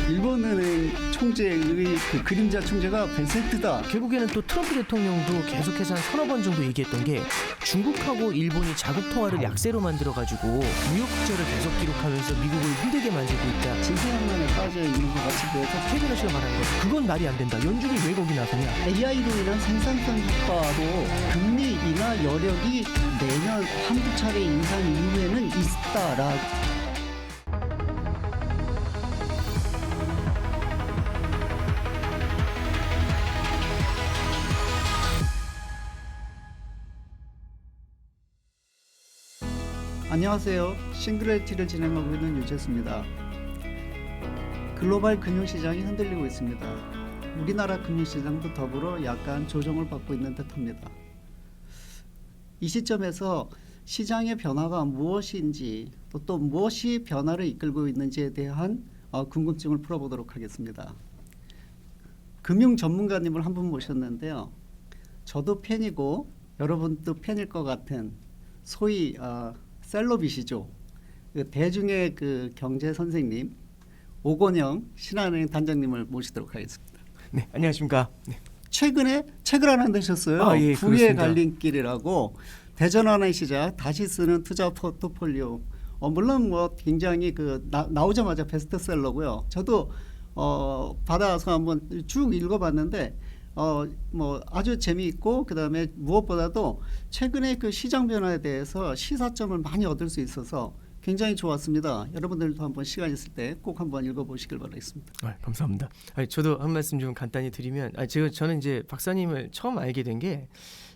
일본은행 총재의 그 그림자 총재가 벤센트다. 결국에는 또 트럼프 대통령도 계속해서 한 서너 번 정도 얘기했던 게 중국하고 일본이 자국 통화를 약세로 만들어가지고 무역 흑자를 계속 기록하면서 미국을 힘들게 만들고 있다. 진세양면에 빠져 있는 것 같이 보여서 최근에 씨가 말한 거 그건 말이 안 된다. 연준이 왜 거기 나서냐. AI로 인한 생산성 효과로 금리 인하 여력이 내년 한두 차례 인상 이후에는 있다라고. 안녕하세요. 싱글레티를 진행하고 있는 유재수입니다. 글로벌 금융시장이 흔들리고 있습니다. 우리나라 금융시장도 더불어 약간 조정을 받고 있는 듯합니다. 이 시점에서 시장의 변화가 무엇인지 또 무엇이 변화를 이끌고 있는지에 대한 궁금증을 풀어보도록 하겠습니다. 금융 전문가님을 한 분 모셨는데요. 저도 팬이고 여러분도 팬일 것 같은 소위 셀럽이시죠. 그 대중의 그 경제 선생님 오건영 신한은행 단장님을 모시도록 하겠습니다. 네, 안녕하십니까. 네. 최근에 책을 하나 내셨어요. 예, 부의 그렇습니다. 갈림길이라고 대전환의 시작 다시 쓰는 투자 포트폴리오. 물론 뭐 굉장히 나오자마자 베스트셀러고요. 저도 받아서 한번 쭉 읽어봤는데 뭐 아주 재미있고 그다음에 무엇보다도 최근에 그 시장 변화에 대해서 시사점을 많이 얻을 수 있어서 굉장히 좋았습니다. 여러분들도 한번 시간 있을 때 꼭 한번 읽어보시길 바라겠습니다. 감사합니다. 저도 한 말씀 좀 간단히 드리면, 저는 이제 박사님을 처음 알게 된 게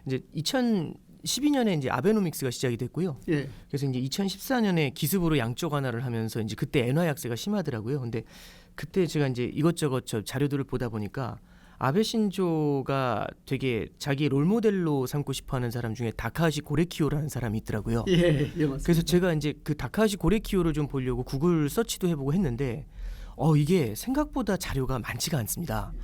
이제 2012년에 이제 아베노믹스가 시작이 됐고요. 예. 그래서 이제 2014년에 기습으로 양적 완화를 하면서 이제 그때 엔화 약세가 심하더라고요. 근데 그때 제가 이제 이것저것 자료들을 보다 보니까 아베 신조가 되게 자기 롤모델로 삼고 싶어하는 사람 중에 다카하시 고레키오라는 사람이 있더라고요. 예, 맞습니다. 그래서 제가 이제 그 다카하시 고레키오를 좀 보려고 구글 서치도 해보고 했는데 이게 생각보다 자료가 많지가 않습니다.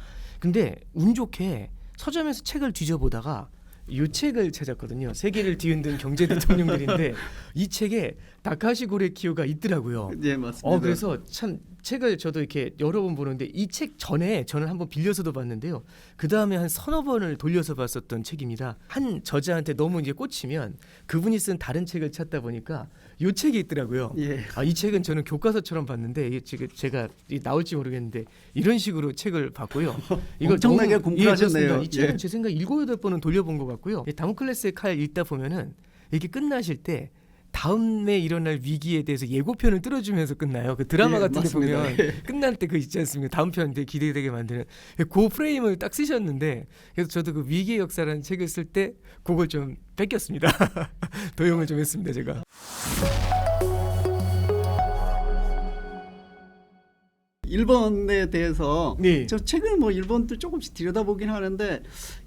근데 운 좋게 서점에서 책을 뒤져보다가 이 책을 찾았거든요. 세계를 뒤흔든 경제 대통령들인데 이 책에 다카하시 고레키오가 있더라고요. 예, 맞습니다. 그래서 참 책을 저도 이렇게 여러 번 보는데 이 책 전에 저는 한번 빌려서도 봤는데요. 그 다음에 한 서너 번을 돌려서 봤었던 책입니다. 한 저자한테 너무 이제 꽂히면 그분이 쓴 다른 책을 찾다 보니까 이 책이 있더라고요. 예. 이 책은 저는 교과서처럼 봤는데 이게 지금 제가 나올지 모르겠는데 이런 식으로 책을 봤고요. 엄청나게 공부하셨네요. 이 책은 제 생각 7-8번은 돌려본 것 같고요. 다모클레스의 칼 읽다 보면은 이렇게 끝나실 때 다음에 일어날 위기에 대해서 예고편을 뚫어주면서 끝나요. 그 드라마 같은 데 보면 끝날 때 그 있지 않습니까? 다음 편 되게 기대되게 만드는 그 프레임을 딱 쓰셨는데 그래서 저도 그 위기의 역사라는 책을 쓸 때 그걸 좀 뺏겼습니다. 도용을 좀 했습니다, 제가. 일본에 대해서 네. 저 책을 뭐 일본도 조금씩 들여다보긴 하는데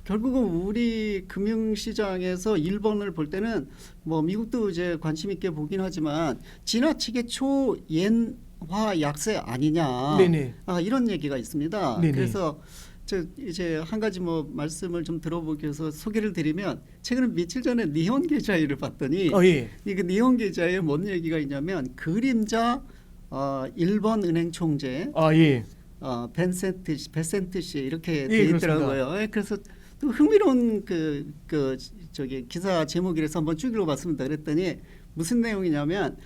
결국은 우리 금융시장에서 일본을 볼 때는 뭐 미국도 이제 관심 있게 보긴 하지만 지나치게 초옌화 약세 아니냐. 네네. 이런 얘기가 있습니다. 네네. 그래서 저 이제 한 가지 뭐 말씀을 좀 들어보기 위해서 소개를 드리면 최근에 며칠 전에 니혼 계좌이를 봤더니 예. 이그 니혼 계좌에 뭔 얘기가 있냐면 그림자 일본 은행 총재 예. 베센트 씨 이렇게 예, 돼 있더라고요. 그렇습니다. 그래서 또 흥미로운 저기 기사 제목이라서 한번 쭉 읽어봤습니다. 그랬더니 무슨 내용이냐면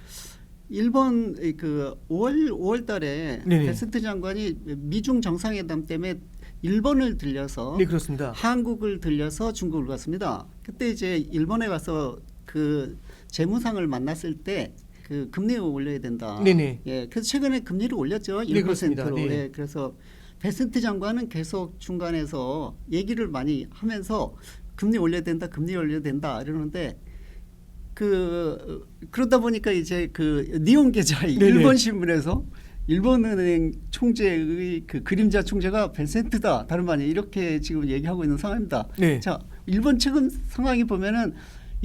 일본 그 5월달에 네네. 베센트 장관이 미중 정상회담 때문에 일본을 들려서 네, 그렇습니다. 한국을 들려서 중국을 갔습니다. 그때 이제 일본에 가서 그 재무상을 만났을 때 그 금리를 올려야 된다. 네네. 예, 그래서 최근에 금리를 올렸죠. 1%로. 네, 그렇습니다. 네. 예, 그래서 베센트 장관은 계속 중간에서 얘기를 많이 하면서 금리 올려야 된다, 금리 올려야 된다 이러는데 그러다 보니까 이제 그 니혼 계좌 일본 신문에서 일본은행 총재의 그 그림자 총재가 벤센트다. 다른 말이 이렇게 지금 얘기하고 있는 상황입니다. 네. 자, 일본 최근 상황이 보면은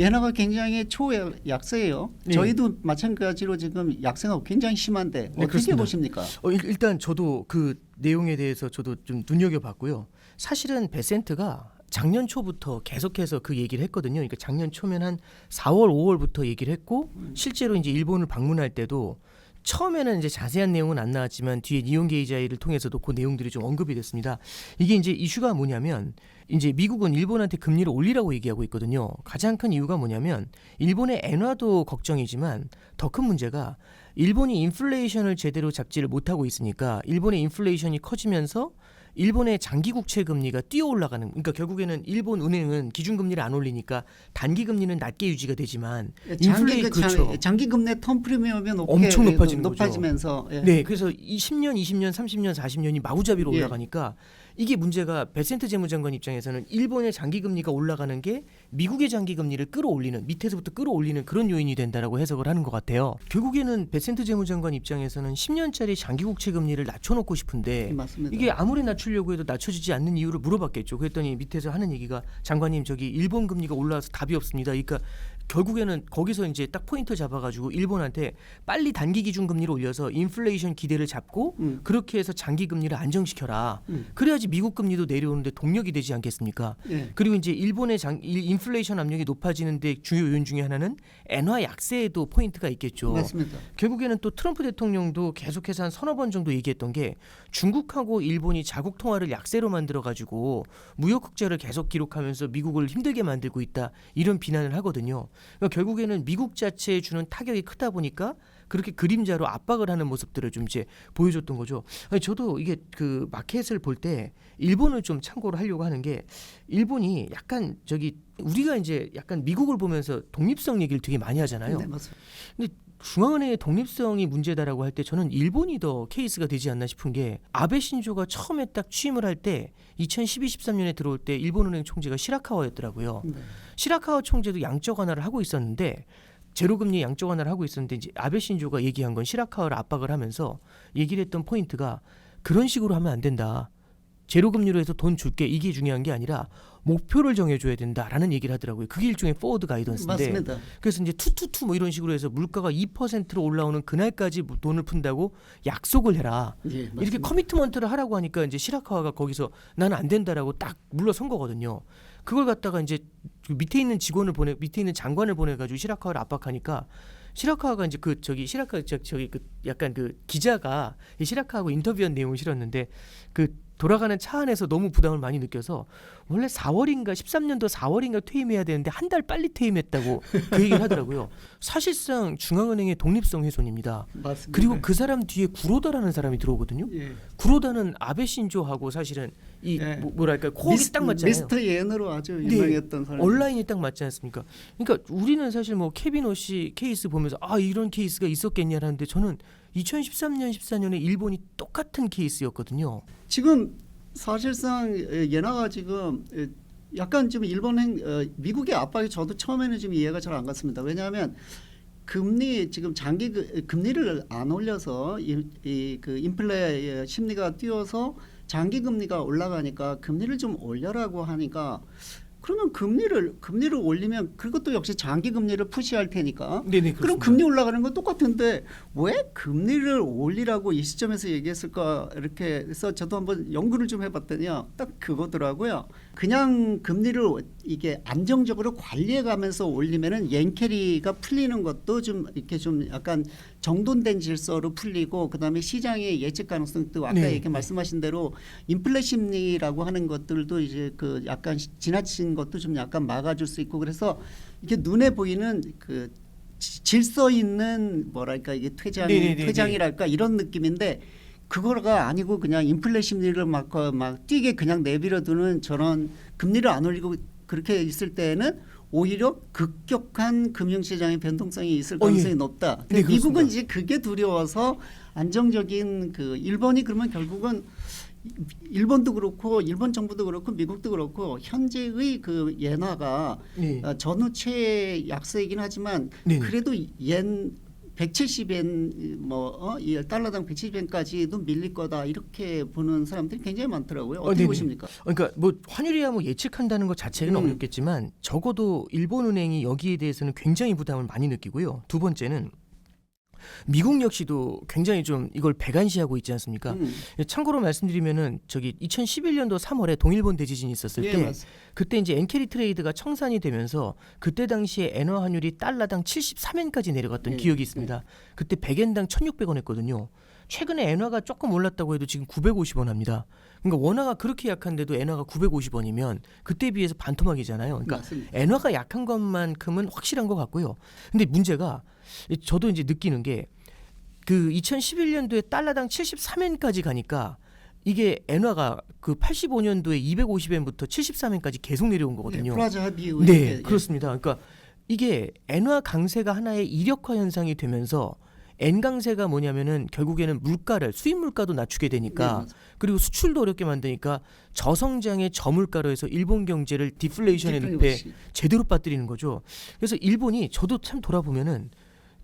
엔화가 굉장히 초약세예요. 네. 저희도 마찬가지로 지금 약세가 굉장히 심한데 어떻게 그렇습니다. 보십니까? 일단 저도 그 내용에 대해서 저도 좀 눈여겨봤고요. 사실은 베센트가 작년 초부터 계속해서 그 얘기를 했거든요. 그러니까 작년 초면 한 4월, 5월부터 얘기를 했고 실제로 이제 일본을 방문할 때도 처음에는 이제 자세한 내용은 안 나왔지만 뒤에 니온 게이자이를 통해서도 그 내용들이 좀 언급이 됐습니다. 이게 이제 이슈가 뭐냐면 이제 미국은 일본한테 금리를 올리라고 얘기하고 있거든요. 가장 큰 이유가 뭐냐면 일본의 엔화도 걱정이지만 더 큰 문제가 일본이 인플레이션을 제대로 잡지를 못하고 있으니까 일본의 인플레이션이 커지면서 일본의 장기 국채 금리가 뛰어 올라가는, 그러니까 결국에는 일본 은행은 기준 금리를 안 올리니까 단기 금리는 낮게 유지가 되지만 그렇죠. 장기 금리 텀 프리미엄이 엄청 높아지는 높아지면서 거죠. 네, 그래서 이 10년, 20년, 30년, 40년이 마구잡이로 올라가니까 이게 문제가 베센트 재무장관 입장에서는 일본의 장기 금리가 올라가는 게 미국의 장기 금리를 끌어올리는, 밑에서부터 끌어올리는 그런 요인이 된다라고 해석을 하는 것 같아요. 결국에는 베센트 재무장관 입장에서는 10년짜리 장기 국채 금리를 낮춰놓고 싶은데 맞습니다. 이게 아무리 낮추려고 해도 낮춰지지 않는 이유를 물어봤겠죠. 그랬더니 밑에서 하는 얘기가 장관님 저기 일본 금리가 올라와서 답이 없습니다. 그러니까 결국에는 거기서 이제 딱 포인트 잡아가지고 일본한테 빨리 단기 기준 금리를 올려서 인플레이션 기대를 잡고 그렇게 해서 장기 금리를 안정시켜라. 그래야지 미국 금리도 내려오는데 동력이 되지 않겠습니까? 그리고 이제 일본의 인플레이션 압력이 높아지는데 주요 요인 중에 하나는 엔화 약세에도 포인트가 있겠죠. 맞습니다. 결국에는 또 트럼프 대통령도 계속해서 한 서너 번 정도 얘기했던 게 중국하고 일본이 자국 통화를 약세로 만들어가지고 무역 흑자를 계속 기록하면서 미국을 힘들게 만들고 있다, 이런 비난을 하거든요. 그러니까 결국에는 미국 자체에 주는 타격이 크다 보니까 그렇게 그림자로 압박을 하는 모습들을 좀 이제 보여줬던 거죠. 아니, 저도 이게 그 마켓을 볼 때 일본을 좀 참고를 하려고 하는 게, 일본이 약간 저기 우리가 이제 약간 미국을 보면서 독립성 얘기를 되게 많이 하잖아요. 네, 맞습니다. 근데 중앙은행의 독립성이 문제다라고 할 때 저는 일본이 더 케이스가 되지 않나 싶은 게, 아베 신조가 처음에 딱 취임을 할 때 2012-13년에 들어올 때 일본은행 총재가 시라카와였더라고요. 시라카와 총재도 양적 완화를 하고 있었는데, 제로금리 양적 완화를 하고 있었는데 이제 아베 신조가 얘기한 건 시라카와를 압박을 하면서 얘기를 했던 포인트가, 그런 식으로 하면 안 된다. 제로금리로 해서 돈 줄게, 이게 중요한 게 아니라 목표를 정해줘야 된다라는 얘기를 하더라고요. 그게 일종의 포워드 가이던스인데, 맞습니다. 그래서 이제 투투투 뭐 이런 식으로 해서 물가가 2%로 올라오는 그날까지 돈을 푼다고 약속을 해라. 이렇게 커미트먼트를 하라고 하니까 이제 시라카와가 거기서 나는 안 된다라고 딱 물러선 거거든요. 그걸 갖다가 이제 밑에 있는 밑에 있는 장관을 보내가지고 시라카와를 압박하니까, 시라카와가 이제 그 저기 시라카 저기 그 약간 그 기자가 이 시라카와하고 인터뷰한 내용을 실었는데, 그 돌아가는 차 안에서 너무 부담을 많이 느껴서 원래 4월인가 13년도 4월인가 퇴임해야 되는데 한 달 빨리 퇴임했다고 그 얘기를 하더라고요. 사실상 중앙은행의 독립성 훼손입니다. 맞습니다. 그리고 그 사람 뒤에 구로다라는 사람이 들어오거든요. 구로다는 아베 신조하고 사실은 이 뭐랄까 코어가 딱 맞잖아요. 미스터 예너로 아주 유명했던 사람. 온라인이 딱 맞지 않습니까? 그러니까 우리는 사실 뭐 케빈 오씨 케이스 보면서 아, 이런 케이스가 있었겠냐라는데, 저는 2013년 14년에 일본이 똑같은 케이스였거든요. 지금 사실상 예나가 지금 약간 좀 미국의 압박이 저도 처음에는 좀 이해가 잘 안 갔습니다. 왜냐하면 지금 장기 금리를 안 올려서 그 인플레 심리가 뛰어서 장기 금리가 올라가니까 금리를 좀 올려라고 하니까, 그러면 금리를 올리면 그것도 역시 장기 금리를 푸시할 테니까. 네네, 그럼 금리 올라가는 건 똑같은데 왜 금리를 올리라고 이 시점에서 얘기했을까, 이렇게 해서 저도 한번 연구를 좀 해봤더니요, 딱 그거더라고요. 그냥 금리를 이게 안정적으로 관리해가면서 올리면은 옌캐리가 풀리는 것도 좀 이렇게 좀 약간 정돈된 질서로 풀리고, 그다음에 시장의 예측 가능성도 아까 이렇게 말씀하신 대로 인플레 심리라고 하는 것들도 이제 그 약간 지나친 것도 좀 약간 막아줄 수 있고, 그래서 이게 눈에 보이는 그 질서 있는 뭐랄까 이게 퇴장이랄까 이런 느낌인데, 그거가 아니고 그냥 인플레 심리를 막 뛰게 그냥 내버려두는 저런 금리를 안 올리고 그렇게 있을 때는 오히려 급격한 금융시장의 변동성이 있을 가능성이 높다. 미국은 이제 그게 두려워서 안정적인 그 일본이 그러면 결국은 일본도 그렇고 일본 정부도 그렇고 미국도 그렇고 현재의 그 엔화가 전후 최 약세이긴 하지만 그래도 옌 170엔 달러당 170엔까지도 밀릴 거다, 이렇게 보는 사람들이 굉장히 많더라고요. 어떻게 보십니까? 그러니까 뭐 환율이야 뭐 예측한다는 것 자체는 어렵겠지만 적어도 일본은행이 여기에 대해서는 굉장히 부담을 많이 느끼고요. 두 번째는 미국 역시도 굉장히 좀 이걸 배관시하고 있지 않습니까? 참고로 말씀드리면은 저기 2011년도 3월에 동일본 대지진이 있었을 예, 때 맞습니다. 그때 이제 엔캐리 트레이드가 청산이 되면서 그때 당시에 엔화 환율이 달러당 73엔까지 내려갔던 예, 기억이 있습니다. 그때 100엔당 1,600원 했거든요. 최근에 엔화가 조금 올랐다고 해도 지금 950원 합니다. 그러니까 원화가 그렇게 약한데도 엔화가 950원이면 그때에 비해서 반토막이잖아요. 그러니까 맞습니다. 엔화가 약한 것만큼은 확실한 것 같고요. 근데 문제가 저도 이제 느끼는 게 그 2011년도에 달러당 73엔까지 가니까 이게 엔화가 그 85년도에 250엔부터 73엔까지 계속 내려온 거거든요. 플라자 합의 이후에 네, 이게, 그렇습니다. 그러니까 이게 엔화 강세가 하나의 이력화 현상이 되면서 엔 강세가 뭐냐면은 결국에는 물가를 수입 물가도 낮추게 되니까 네, 맞습니다. 그리고 수출도 어렵게 만드니까 저성장의 저물가로 해서 일본 경제를 디플레이션의 늪에 제대로 빠뜨리는 거죠. 그래서 일본이 저도 참 돌아보면은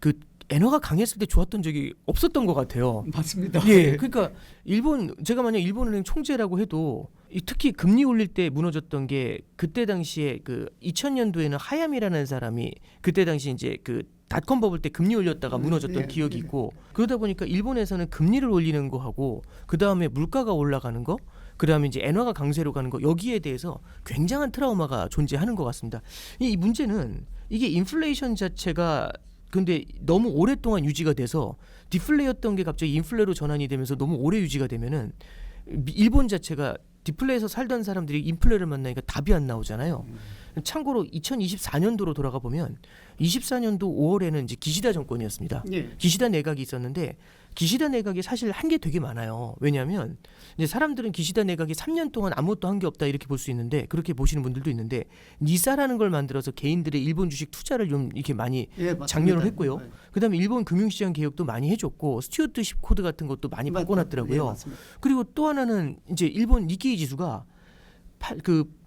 그 엔화가 강했을 때 좋았던 적이 없었던 것 같아요. 맞습니다. 예, 그러니까 일본 제가 만약 일본은행 총재라고 해도 특히 금리 올릴 때 무너졌던 게 그때 당시에 그 2000년도에는 하야미라는 사람이 그때 당시 이제 그 닷컴 버블 때 금리 올렸다가 무너졌던 네, 기억이 네. 있고 그러다 보니까 일본에서는 금리를 올리는 거 하고 그 다음에 물가가 올라가는 거. 그다음에 이제 엔화가 강세로 가는 거 여기에 대해서 굉장한 트라우마가 존재하는 것 같습니다. 이 문제는 이게 인플레이션 자체가 근데 너무 오랫동안 유지가 돼서 디플레였던 게 갑자기 인플레로 전환이 되면서 너무 오래 유지가 되면은 일본 자체가 디플레에서 살던 사람들이 인플레를 만나니까 답이 안 나오잖아요. 참고로 2024년도로 돌아가 보면 24년도 5월에는 이제 기시다 정권이었습니다. 예. 기시다 내각이 있었는데 기시다 내각이 사실 한 게 되게 많아요. 왜냐하면 이제 사람들은 기시다 내각이 3년 동안 아무것도 한 게 없다 이렇게 볼 수 있는데 그렇게 보시는 분들도 있는데 니사라는 걸 만들어서 개인들의 일본 주식 투자를 좀 이렇게 많이 예, 맞습니다. 장려를 했고요. 네. 그다음에 일본 금융시장 개혁도 많이 해줬고 스튜어트십 코드 같은 것도 많이 예, 바꿔놨더라고요. 맞습니다. 그리고 또 하나는 이제 일본 니케이 지수가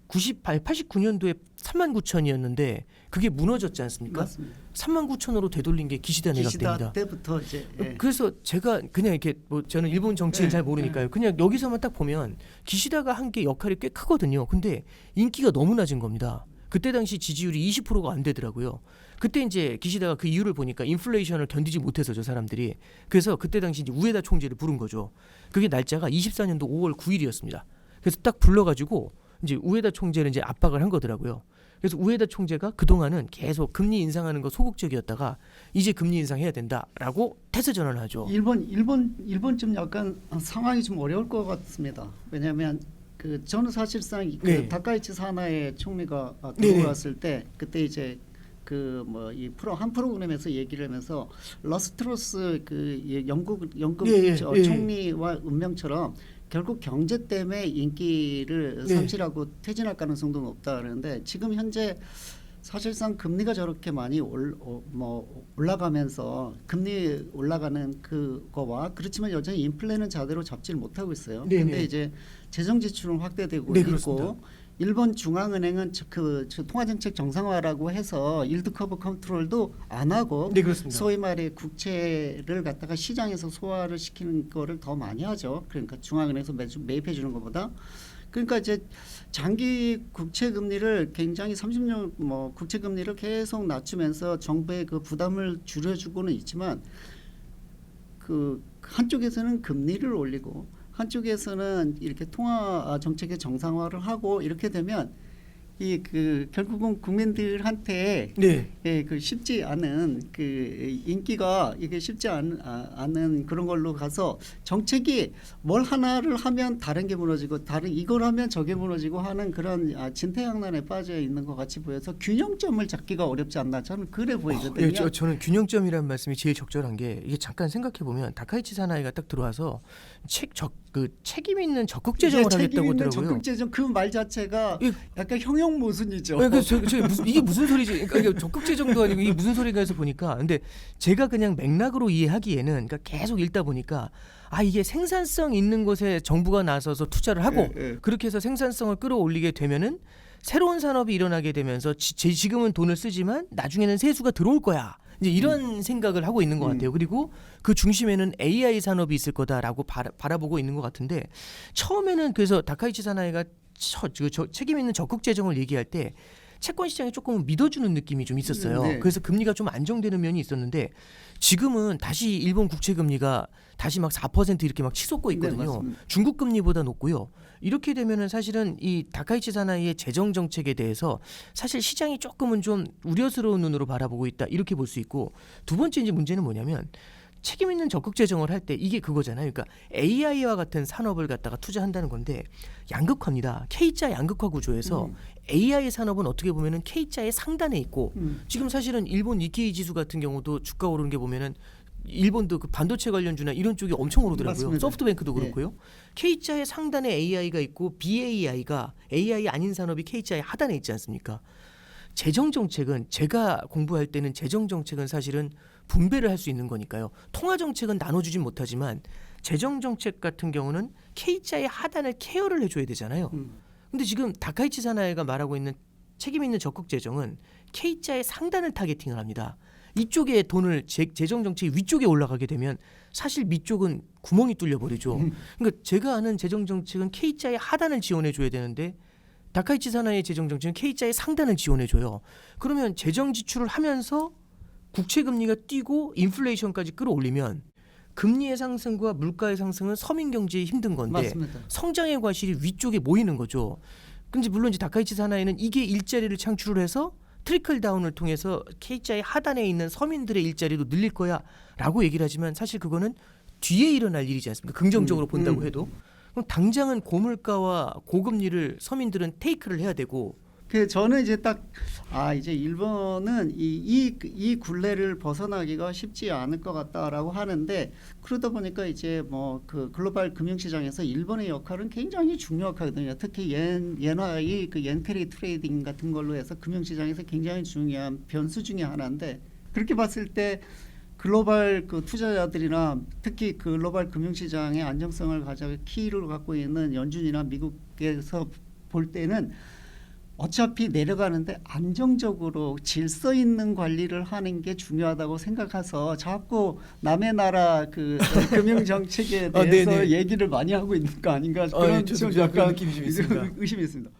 89년도에 39,000이었는데 그게 무너졌지 않습니까? 맞습니다. 39,000으로 되돌린 게 기시다 내각 기시다 때입니다. 때부터 이제 예. 그래서 제가 그냥 이렇게 뭐 저는 일본 정치는 네, 잘 모르니까요. 그냥 여기서만 딱 보면 기시다가 한 게 역할이 꽤 크거든요. 근데 인기가 너무 낮은 겁니다. 그때 당시 지지율이 20%가 안 되더라고요. 그때 이제 기시다가 그 이유를 보니까 인플레이션을 견디지 못해서 저 사람들이 그래서 그때 당시 이제 우에다 총재를 부른 거죠. 그게 날짜가 24년도 5월 9일이었습니다. 그래서 딱 불러가지고 이제 우에다 총재를 이제 압박을 한 거더라고요. 그래서 우에다 총재가 그동안은 계속 금리 인상하는 거 소극적이었다가 이제 금리 인상해야 된다라고 태세 전환을 하죠. 일본 좀 약간 상황이 좀 어려울 것 같습니다. 왜냐하면 그 저는 사실상 그 네. 다카이치 사나의 총리가 네. 들어왔을 때 그때 이제 그 뭐 이 한 프로그램에서 얘기를 하면서 러스트로스 그 영국 예, 예. 총리와 운명처럼 결국 경제 때문에 인기를 네. 상실하고 퇴진할 가능성도 높다 그러는데 지금 현재 사실상 금리가 저렇게 많이 올라가면서 금리 올라가는 그거와 그렇지만 여전히 인플레는 제대로 잡지를 못하고 있어요. 네네. 근데 이제 재정 지출은 확대되고 네, 있고 그렇습니다. 일본 중앙은행은 그 통화정책 정상화라고 해서 일드 커브 컨트롤도 안 하고 네, 그렇습니다. 소위 말해 국채를 갖다가 시장에서 소화를 시키는 거를 더 많이 하죠. 그러니까 중앙은행에서 매주 매입해 주는 것보다. 그러니까 이제 장기 국채 금리를 굉장히 30년 뭐 국채 금리를 계속 낮추면서 정부의 그 부담을 줄여주고는 있지만 그 한쪽에서는 금리를 올리고 한쪽에서는 이렇게 통화 정책의 정상화를 하고 이렇게 되면 이 그 결국은 국민들한테 네. 예, 그 쉽지 않은 그 인기가 이게 쉽지 않은 그런 걸로 가서 정책이 뭘 하나를 하면 다른 게 무너지고 다른 이걸 하면 저게 무너지고 하는 그런 진퇴양난에 빠져 있는 것 같이 보여서 균형점을 잡기가 어렵지 않나 저는 그래 보이거든요. 예, 저는 균형점이라는 말씀이 제일 적절한 게 이게 잠깐 생각해 보면 다카이치 사나이가 딱 들어와서 책임 있는 적극 재정을 하겠다고 하더라고요. 적극 재정 그 말 자체가 이- 약간 형용 모순이죠. 네, 그래서 이게 무슨 소리지? 그러니까 이게 적극 재정도 아니고 이게 무슨 소리가 해서 보니까 근데 제가 그냥 맥락으로 이해하기에는 그러니까 계속 읽다 보니까 이게 생산성 있는 곳에 정부가 나서서 투자를 하고 그렇게 해서 생산성을 끌어올리게 되면은 새로운 산업이 일어나게 되면서 지금은 돈을 쓰지만 나중에는 세수가 들어올 거야. 이제 이런 생각을 하고 있는 것 같아요. 그리고 그 중심에는 AI 산업이 있을 거다라고 바라보고 있는 것 같은데 처음에는 그래서 다카이치 사나이가 책임 있는 적극 재정을 얘기할 때 채권 시장에 조금 믿어주는 느낌이 좀 있었어요. 네. 그래서 금리가 좀 안정되는 면이 있었는데 지금은 다시 일본 국채 금리가 다시 막 4% 이렇게 막 치솟고 네, 있거든요. 맞습니다. 중국 금리보다 높고요. 이렇게 되면은 사실은 이 다카이치 사나이의 재정 정책에 대해서 사실 시장이 조금은 좀 우려스러운 눈으로 바라보고 있다 이렇게 볼 수 있고, 두 번째 이제 문제는 뭐냐면 책임 있는 적극 재정을 할 때 이게 그거잖아요. 그러니까 AI와 같은 산업을 갖다가 투자한다는 건데 양극화입니다. K자 양극화 구조에서 AI 산업은 어떻게 보면은 K자의 상단에 있고 지금 사실은 일본 니케이 지수 같은 경우도 주가 오르는 게 보면은 일본도 그 반도체 관련주나 이런 쪽이 엄청 오르더라고요. 맞습니다. 소프트뱅크도 네. 그렇고요. K자의 상단에 AI가 있고 BAI가 AI 아닌 산업이 K자의 하단에 있지 않습니까? 재정 정책은 제가 공부할 때는 재정 정책은 사실은 분배를 할 수 있는 거니까요. 통화 정책은 나눠주진 못하지만 재정 정책 같은 경우는 K자의 하단을 케어를 해줘야 되잖아요. 근데 지금 다카이치 사나이가 말하고 있는 책임 있는 적극 재정은 K자의 상단을 타겟팅을 합니다. 이쪽에 돈을 재정 정책이 위쪽에 올라가게 되면 사실 밑쪽은 구멍이 뚫려 버리죠. 그러니까 제가 아는 재정 정책은 K자의 하단을 지원해 줘야 되는데 다카이치 사나이의 재정 정책은 K자의 상단을 지원해 줘요. 그러면 재정 지출을 하면서 국채 금리가 뛰고 인플레이션까지 끌어올리면 금리의 상승과 물가의 상승은 서민 경제에 힘든 건데 맞습니다. 성장의 과실이 위쪽에 모이는 거죠. 근데 물론 이제 다카이치 사나이는 이게 일자리를 창출을 해서 트리클 다운을 통해서 K자의 하단에 있는 서민들의 일자리도 늘릴 거야라고 얘기를 하지만 사실 그거는 뒤에 일어날 일이지 않습니까? 긍정적으로 본다고 해도. 그럼 당장은 고물가와 고금리를 서민들은 테이크를 해야 되고. 저는 이제 딱 이제 일본은 이 굴레를 벗어나기가 쉽지 않을 것 같다라고 하는데, 그러다 보니까 이제 뭐 그 글로벌 금융시장에서 일본의 역할은 굉장히 중요하거든요. 특히 엔화의 그 엔캐리 트레이딩 같은 걸로 해서 금융시장에서 굉장히 중요한 변수 중에 하나인데, 그렇게 봤을 때 글로벌 그 투자자들이나 특히 글로벌 금융시장의 안정성을 가장 키를 갖고 있는 연준이나 미국에서 볼 때는 어차피 내려가는데 안정적으로 질서 있는 관리를 하는 게 중요하다고 생각해서 자꾸 남의 나라 그 금융 정책에 대해서 네네. 얘기를 많이 하고 있는 거 아닌가, 그런 저도 좀 그런 약간 느낌이 좀 있습니다. 의심이 있습니다.